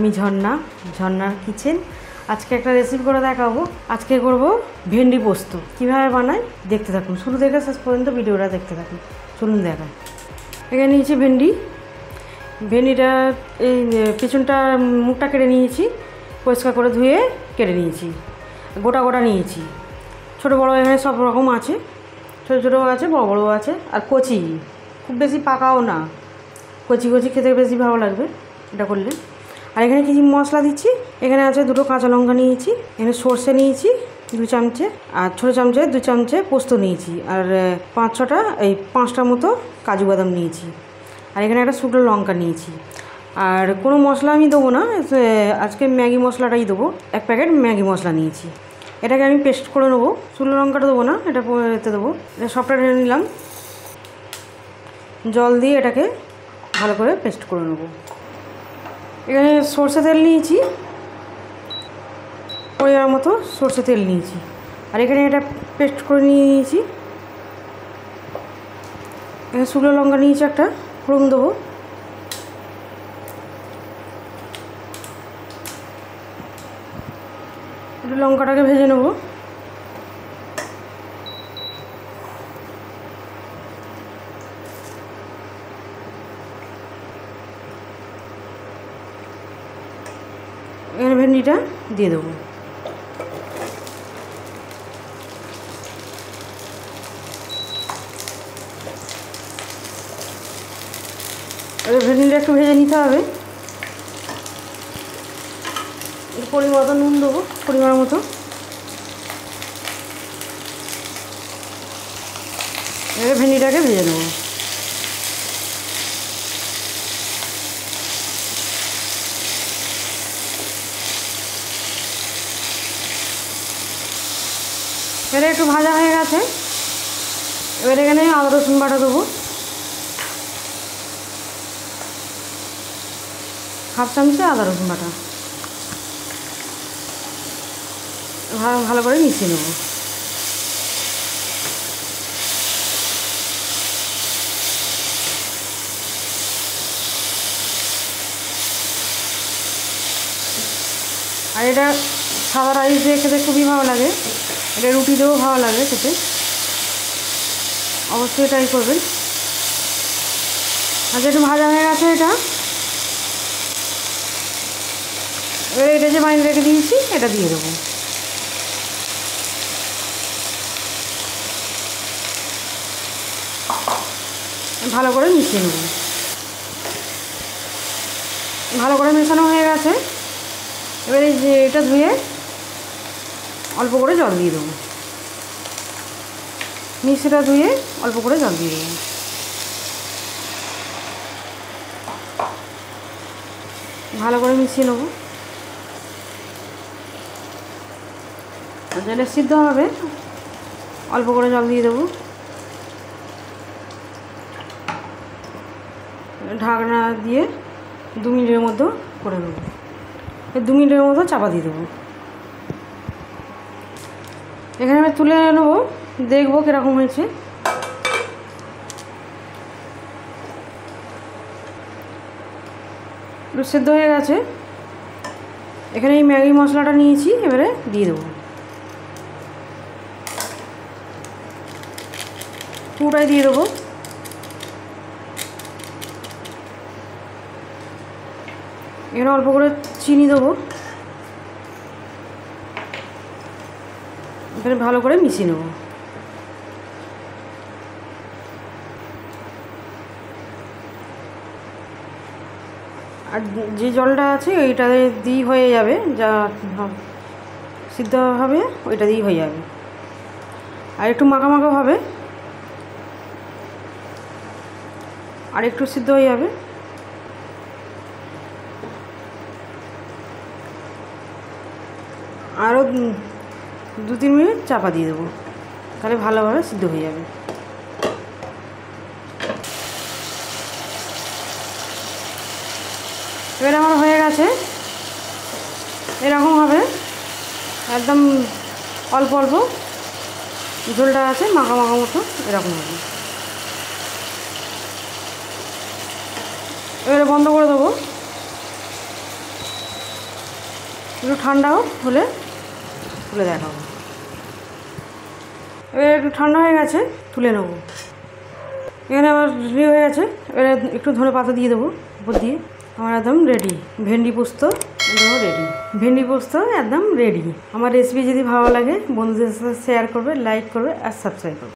আমি ঝর্ণার কিচেন। আজকে একটা রেসিপি করে দেখাবো। আজকে করব ভেন্ডি পোস্ত। কিভাবে বানাই দেখতে থাকুন, শুরু থেকে শেষ পর্যন্ত ভিডিওটা দেখতে থাকুন। চলুন দেখাই। এখানে নিয়েছি ভেন্ডিটা এই পিছনটা মুখটা কেটে নিয়েছি, পরিষ্কার করে ধুয়ে কেটে নিয়েছি। গোটা গোটা নিয়েছি, ছোটো বড়ো এখানে সব রকম আছে, ছোটো ছোটো আছে, বড়ো বড়ো আছে। আর কচি, খুব বেশি পাকাও না, কচি কচি খেতে বেশি ভালো লাগবে এটা করলে। আর এখানে কিছু মশলা দিচ্ছি। এখানে আছে 2 কাঁচা লঙ্কা নিয়েছি, এখানে সর্ষে নিয়েছি 2 চামচে, আর ছোটো চামচে 2 চামচে পোস্ত নিয়েছি, আর 5-6টা মতো কাজু বাদাম নিয়েছি। আর এখানে একটা শুকনো লঙ্কা নিয়েছি। আর কোনো মশলা আমি দেবো না, আজকে ম্যাগি মশলাটাই দেবো। 1 প্যাকেট ম্যাগি মশলা নিয়েছি। এটাকে আমি পেস্ট করে নেবো। শুকনো লঙ্কাটা দেবো না, এটা এতে দেবো। এটা সবটা ঢেলে নিলাম, জল দিয়ে এটাকে ভালো করে পেস্ট করে নেবো। এখানে সরষে তেল নিয়েছি, পরিমাণ মতো সরষে তেল নিয়েছি। আর এখানে এটা পেস্ট করে নিয়েছি। এখানে শুকনো লঙ্কা নিয়েছি, একটা ফোড়ন দেবো। একটু লঙ্কাটাকে ভেজে নেবো। এখানে ভেন্ডিটা দিয়ে দেবো। এবার ভেন্ডিটা একটু ভেজে নিতে হবে। পরিমাণ মতো নুন দেবো, পরিমাণ মতো। এবার ভেন্ডিটাকে ভেজে নেবো। এবারে একটু ভাজা হয়ে গেছে। এবার এখানে আদা রসুন বাটা দেবো, 1/2 চামচে আদা রসুন বাটা। ভালো করে মিশিয়ে নেব। আর এটা সাদা রাইস দিয়ে খেতে খুবই ভালো লাগে, এটা রুটি দিয়েও ভালো লাগে খেতে, অবশ্যই ট্রাই করবেন। আচ্ছা, একটু ভাজা হয়ে গেছে এটা। এবার এটা যে বাইরে রেখে দিয়েছি এটা দিয়ে দেবো। ভালো করে মিশিয়ে নেব। ভালো করে মেশানো হয়ে গেছে। এবার এই যে এটা ধুয়ে অল্প করে জল দিয়ে দেবো। মিক্সিটা ধুয়ে অল্প করে জল দিয়ে দেবো। ভালো করে মিশিয়ে নেবো। যেটা সিদ্ধ হবে অল্প করে জল দিয়ে দেবো। ঢাকনা দিয়ে 2 মিনিটের মতো করে নেব। 2 মিনিটের মতো চাপা দিয়ে দেবো। এখানে আমি তুলে নেবো, দেখবো কীরকম হয়েছে। একটু সেদ্ধ হয়ে গেছে। এখানে এই ম্যাগি মশলাটা নিয়েছি, এবারে দিয়ে দেবো। পুরোটাই দিয়ে দেবো। এখানে অল্প করে চিনি দেবো। এখানে ভালো করে মিশিয়ে নেব। আর যে জলটা আছে ওইটা দিয়েই হয়ে যাবে, যা সিদ্ধ হবে ওইটা দিয়েই হয়ে যাবে। আর একটু মাখা মাখা হবে, আর একটু সিদ্ধ হয়ে যাবে। আরও 2-3 মিনিট চাপা দিয়ে দেবো, তাহলে ভালোভাবে সিদ্ধ হয়ে যাবে। এবার আমার হয়ে গেছে, এরকম হবে, একদম অল্প অল্প ঝোলটা আছে, মাখা মাখা মতো এরকম হবে। এবারে বন্ধ করে দেবো। একটু ঠান্ডা হলে তুলে দেখাবো। এবার একটু ঠান্ডা হয়ে গেছে, তুলে নেবো। এখানে আমার রেডি হয়ে গেছে। এবারে একটু ধনে পাতা দিয়ে দেবো উপর দিয়ে। আমার একদম রেডি ভেন্ডি পোস্ত, একদম রেডি ভেন্ডি পোস্ত, একদম রেডি। আমার রেসিপি যদি ভালো লাগে বন্ধুদের সাথে শেয়ার করবে, লাইক করবে আর সাবস্ক্রাইব করবে।